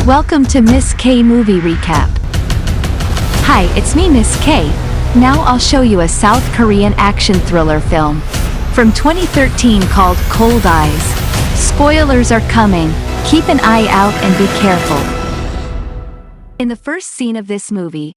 Welcome to Miss K Movie Recap. Hi, it's me, Miss K. Now I'll show you a South Korean action thriller film from 2013 called Cold Eyes. Spoilers are coming. Keep an eye out and be careful. In the first scene of this movie,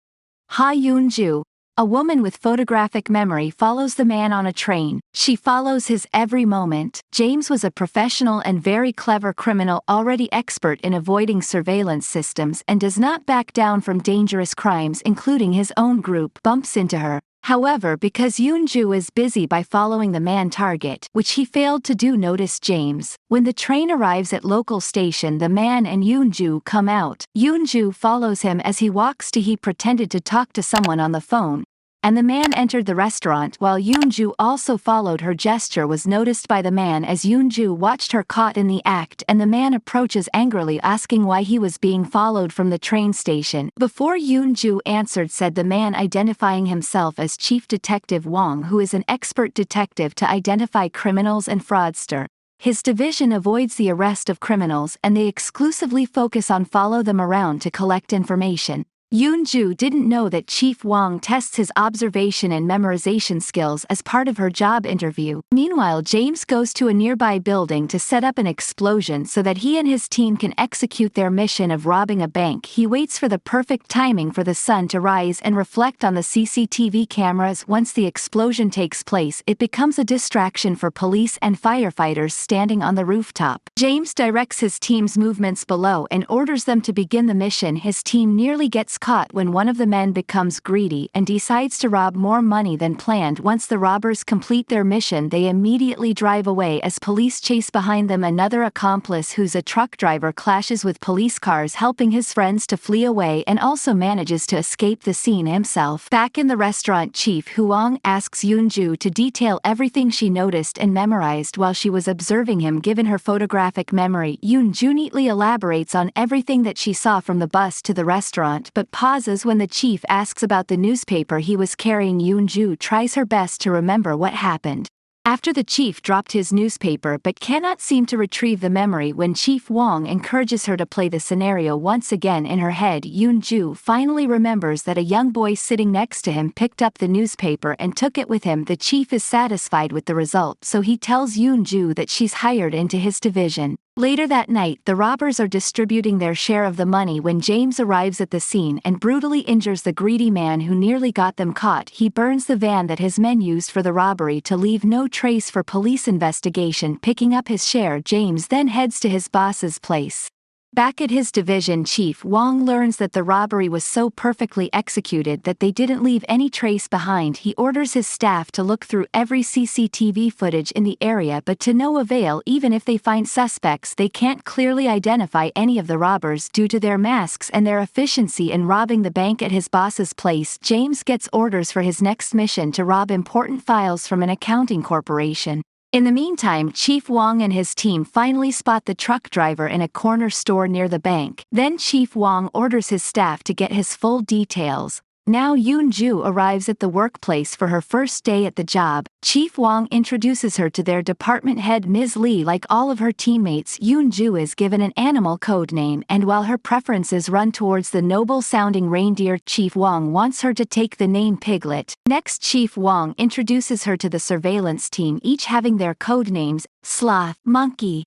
Yoon-Joo, a woman with photographic memory, follows the man on a train. She follows his every moment. James was a professional and very clever criminal, already expert in avoiding surveillance systems and does not back down from dangerous crimes, including his own group. Bumps into her. However, because Yoon-Joo is busy by following the man target, which he failed to do, notice James. When the train arrives at local station, the man and Yoon-Joo come out. Yoon-Joo follows him as he walks to. He pretended to talk to someone on the phone, and the man entered the restaurant while Yoon-Joo also followed. Her gesture was noticed by the man as Yoon-Joo watched her caught in the act, and the man approaches angrily asking why he was being followed from the train station. Before Yoon-Joo answered, said the man, identifying himself as Chief Detective Hwang, who is an expert detective to identify criminals and fraudster. His division avoids the arrest of criminals and they exclusively focus on follow them around to collect information. Yoon-Joo didn't know that Chief Hwang tests his observation and memorization skills as part of her job interview. Meanwhile, James goes to a nearby building to set up an explosion so that he and his team can execute their mission of robbing a bank. He waits for the perfect timing for the sun to rise and reflect on the CCTV cameras. Once the explosion takes place, it becomes a distraction for police and firefighters standing on the rooftop. James directs his team's movements below and orders them to begin the mission. His team nearly gets caught when one of the men becomes greedy and decides to rob more money than planned. Once the robbers complete their mission, they immediately drive away as police chase behind them. Another accomplice, who's a truck driver, clashes with police cars, helping his friends to flee away, and also manages to escape the scene himself. Back in the restaurant, Chief Hwang asks Yoon-Joo to detail everything she noticed and memorized while she was observing him. Given her photographic memory, Yoon-Joo neatly elaborates on everything that she saw from the bus to the restaurant, but pauses when the chief asks about the newspaper he was carrying. Yoon-Joo tries her best to remember what happened after the chief dropped his newspaper but cannot seem to retrieve the memory. When Chief Hwang encourages her to play the scenario once again in her head, Yoon-Joo finally remembers that a young boy sitting next to him picked up the newspaper and took it with him. The chief is satisfied with the result, so he tells Yoon-Joo that she's hired into his division. Later that night, the robbers are distributing their share of the money when James arrives at the scene and brutally injures the greedy man who nearly got them caught. He burns the van that his men used for the robbery to leave no trace for police investigation. Picking up his share, James then heads to his boss's place. Back at his division, Chief Hwang learns that the robbery was so perfectly executed that they didn't leave any trace behind. He orders his staff to look through every CCTV footage in the area, but to no avail. Even if they find suspects, they can't clearly identify any of the robbers due to their masks and their efficiency in robbing the bank. At his boss's place, James gets orders for his next mission to rob important files from an accounting corporation. In the meantime, Chief Hwang and his team finally spot the truck driver in a corner store near the bank. Then Chief Hwang orders his staff to get his full details. Now Yoon-Joo arrives at the workplace for her first day at the job. Chief Hwang introduces her to their department head, Ms. Lee. Like all of her teammates, Yoon-Joo is given an animal code name, and while her preferences run towards the noble-sounding reindeer, Chief Hwang wants her to take the name Piglet. Next, Chief Hwang introduces her to the surveillance team, each having their code names: Sloth, Monkey,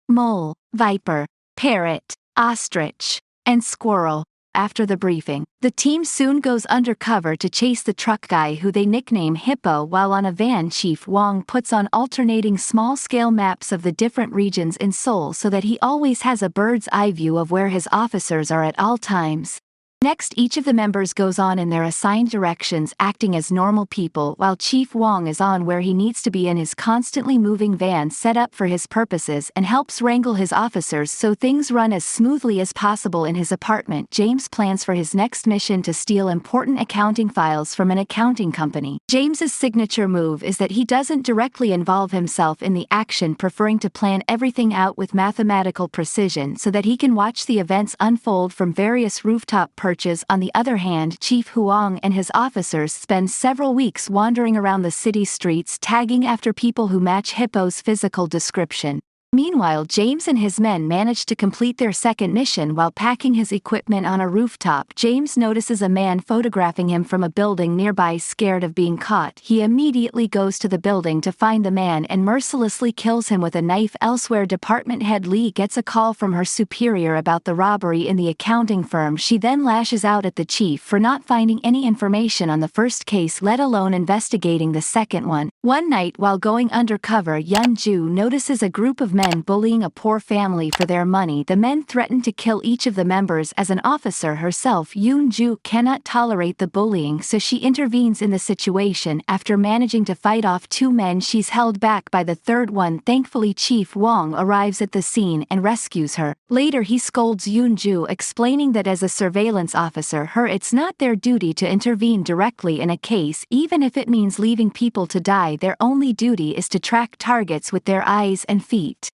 Mole, Viper, Parrot, Ostrich, and Squirrel. After the briefing, the team soon goes undercover to chase the truck guy, who they nickname Hippo. While on a van, Chief Hwang puts on alternating small-scale maps of the different regions in Seoul so that he always has a bird's eye view of where his officers are at all times. Next, each of the members goes on in their assigned directions, acting as normal people, while Chief Hwang is on where he needs to be in his constantly moving van set up for his purposes and helps wrangle his officers so things run as smoothly as possible. In his apartment, James plans for his next mission to steal important accounting files from an accounting company. James's signature move is that he doesn't directly involve himself in the action, preferring to plan everything out with mathematical precision so that he can watch the events unfold from various rooftop perches. On the other hand, Chief Hwang and his officers spend several weeks wandering around the city streets, tagging after people who match Hippo's physical description. Meanwhile, James and his men manage to complete their second mission while packing his equipment on a rooftop. James notices a man photographing him from a building nearby. Scared of being caught, he immediately goes to the building to find the man and mercilessly kills him with a knife. Elsewhere, department head Lee gets a call from her superior about the robbery in the accounting firm. She then lashes out at the chief for not finding any information on the first case, let alone investigating the second one. One night, while going undercover, Yoon-Joo notices a group of men bullying a poor family for their money. The men threaten to kill each of the members. As an officer herself, Yoon-Joo cannot tolerate the bullying, so she intervenes in the situation. After managing to fight off two men, she's held back by the third one. Thankfully, Chief Hwang arrives at the scene and rescues her. Later, he scolds Yoon-Joo, explaining that as a surveillance officer, it's not their duty to intervene directly in a case, even if it means leaving people to die. Their only duty is to track targets with their eyes and feet.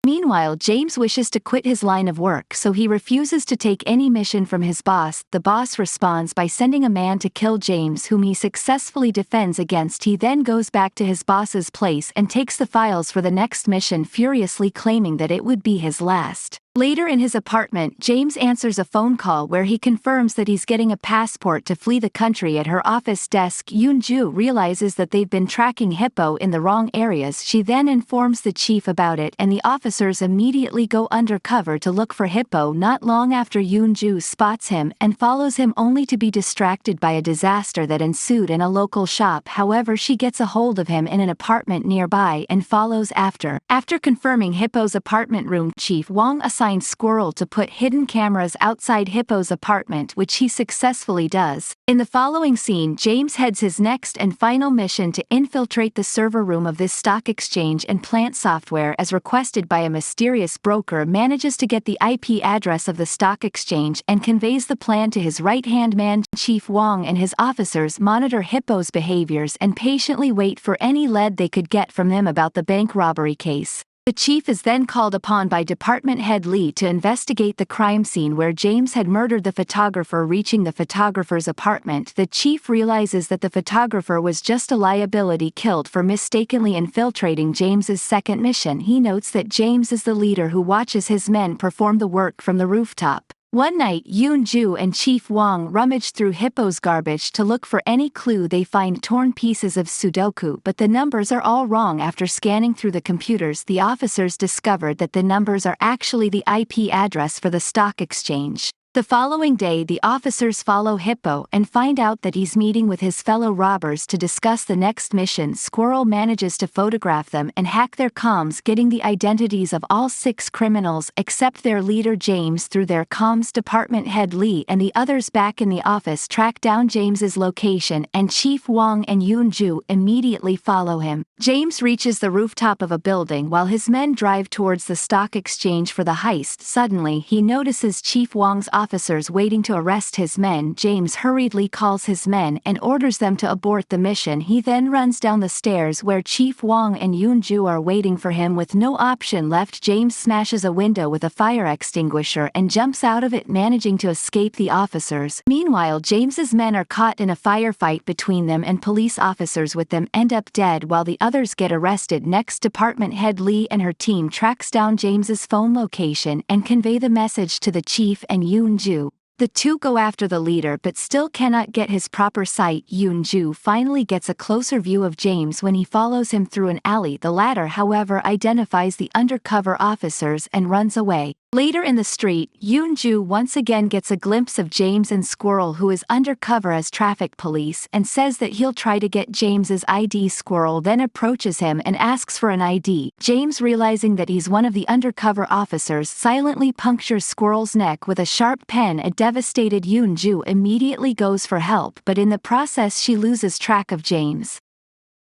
Meanwhile, James wishes to quit his line of work, so he refuses to take any mission from his boss. The boss responds by sending a man to kill James, whom he successfully defends against. He then goes back to his boss's place and takes the files for the next mission, furiously claiming that it would be his last. Later in his apartment, James answers a phone call where he confirms that he's getting a passport to flee the country. At her office desk, Yoon-Joo realizes that they've been tracking Hippo in the wrong areas. She then informs the chief about it, and the officers immediately go undercover to look for Hippo. Not long after, Yoon-Joo spots him and follows him, only to be distracted by a disaster that ensued in a local shop. However, she gets a hold of him in an apartment nearby and follows after. After confirming Hippo's apartment room, Chief Hwang assigns Squirrel to put hidden cameras outside Hippo's apartment, which he successfully does. In the following scene, James heads his next and final mission to infiltrate the server room of this stock exchange and plant software. As requested by a mysterious broker, manages to get the IP address of the stock exchange and conveys the plan to his right-hand man. Chief Hwang and his officers monitor Hippo's behaviors and patiently wait for any lead they could get from him about the bank robbery case. The chief is then called upon by department head Lee to investigate the crime scene where James had murdered the photographer. Reaching the photographer's apartment, the chief realizes that the photographer was just a liability killed for mistakenly infiltrating James's second mission. He notes that James is the leader who watches his men perform the work from the rooftop. One night, Yoon-Joo and Chief Hwang rummage through Hippo's garbage to look for any clue. They find torn pieces of Sudoku, but the numbers are all wrong. After scanning through the computers, the officers discovered that the numbers are actually the IP address for the stock exchange. The following day, the officers follow Hippo and find out that he's meeting with his fellow robbers to discuss the next mission. Squirrel manages to photograph them and hack their comms, getting the identities of all 6 criminals except their leader James through their comms. Department head Lee and the others back in the office track down James's location, and Chief Hwang and Yoon-Joo immediately follow him. James reaches the rooftop of a building while his men drive towards the stock exchange for the heist. Suddenly, he notices Chief Hwang's officers waiting to arrest his men. James hurriedly calls his men and orders them to abort the mission. He then runs down the stairs where Chief Hwang and Yoon-Joo are waiting for him. With no option left, James smashes a window with a fire extinguisher and jumps out of it, managing to escape the officers. Meanwhile, James's men are caught in a firefight between them, and police officers with them end up dead while the others get arrested. Next, department head Lee and her team tracks down James's phone location and convey the message to the chief and Yoon-Joo. The two go after the leader but still cannot get his proper sight. Yoon-Joo finally gets a closer view of James when he follows him through an alley. The latter, however, identifies the undercover officers and runs away. Later in the street, Yoon-Joo once again gets a glimpse of James and Squirrel, who is undercover as traffic police, and says that he'll try to get James's ID. Squirrel then approaches him and asks for an ID. James, realizing that he's one of the undercover officers, silently punctures Squirrel's neck with a sharp pen. A devastated Yoon-Joo immediately goes for help, but in the process she loses track of James.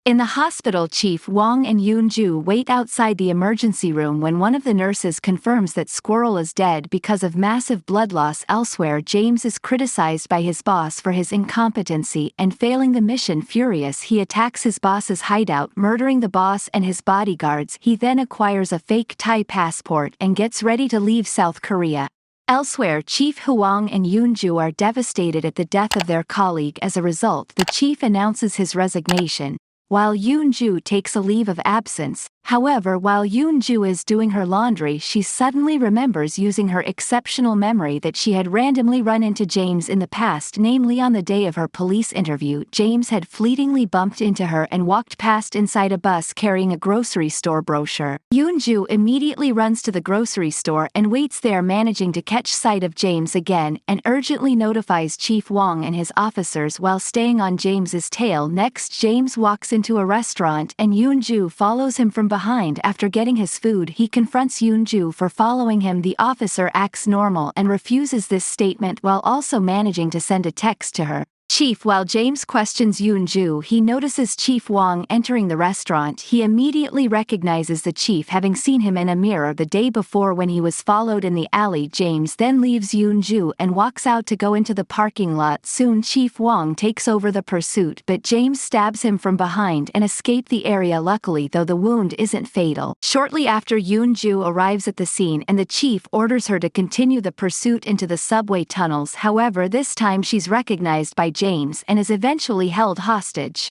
In the hospital, Chief Hwang and Yoon-Joo wait outside the emergency room when one of the nurses confirms that Squirrel is dead because of massive blood loss. Elsewhere, James is criticized by his boss for his incompetency and failing the mission. Furious, he attacks his boss's hideout, murdering the boss and his bodyguards. He then acquires a fake Thai passport and gets ready to leave South Korea. Elsewhere, Chief Hwang and Yoon-Joo are devastated at the death of their colleague. As a result, the chief announces his resignation. while Yoon-Joo takes a leave of absence. However, while Yoon-Joo is doing her laundry, she suddenly remembers using her exceptional memory that she had randomly run into James in the past, namely on the day of her police interview. James had fleetingly bumped into her and walked past inside a bus carrying a grocery store brochure. Yoon-Joo immediately runs to the grocery store and waits there, managing to catch sight of James again, and urgently notifies Chief Hwang and his officers while staying on James's tail. Next, James walks into a restaurant and Yoon-Joo follows him from behind. After getting his food, he confronts Yoon-Joo for following him. The officer acts normal and refuses this statement while also managing to send a text to her chief. While James questions Yoon-Joo, he notices Chief Hwang entering the restaurant. He immediately recognizes the chief, having seen him in a mirror the day before when he was followed in the alley. James then leaves Yoon-Joo and walks out to go into the parking lot. Soon Chief Hwang takes over the pursuit, but James stabs him from behind and escapes the area, luckily, though the wound isn't fatal. Shortly after, Yoon-Joo arrives at the scene and the chief orders her to continue the pursuit into the subway tunnels. However, this time she's recognized by James and is eventually held hostage.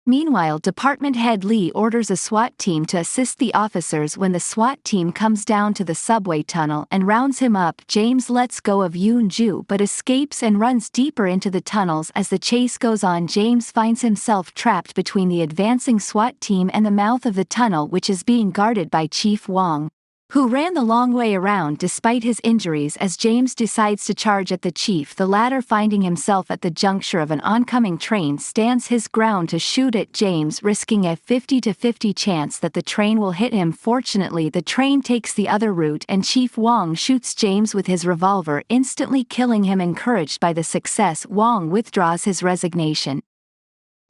Meanwhile, Department Head Lee orders a SWAT team to assist the officers. When the SWAT team comes down to the subway tunnel and rounds him up, James lets go of Yoon-Joo but escapes and runs deeper into the tunnels. As the chase goes on, James finds himself trapped between the advancing SWAT team and the mouth of the tunnel, which is being guarded by Chief Hwang, who ran the long way around despite his injuries. As James decides to charge at the chief, the latter, finding himself at the juncture of an oncoming train, stands his ground to shoot at James, risking a 50-50 chance that the train will hit him. Fortunately, the train takes the other route and Chief Hwang shoots James with his revolver, instantly killing him. Encouraged by the success, Hwang withdraws his resignation.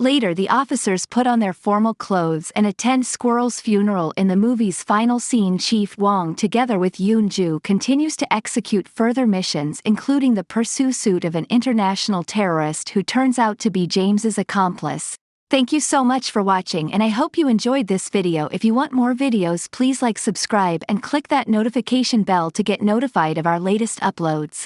Later, the officers put on their formal clothes and attend Squirrel's funeral. In the movie's final scene, Chief Hwang, together with Yoon-Joo, continues to execute further missions, including the pursuit of an international terrorist who turns out to be James's accomplice. Thank you so much for watching, and I hope you enjoyed this video. If you want more videos, please like, subscribe, and click that notification bell to get notified of our latest uploads.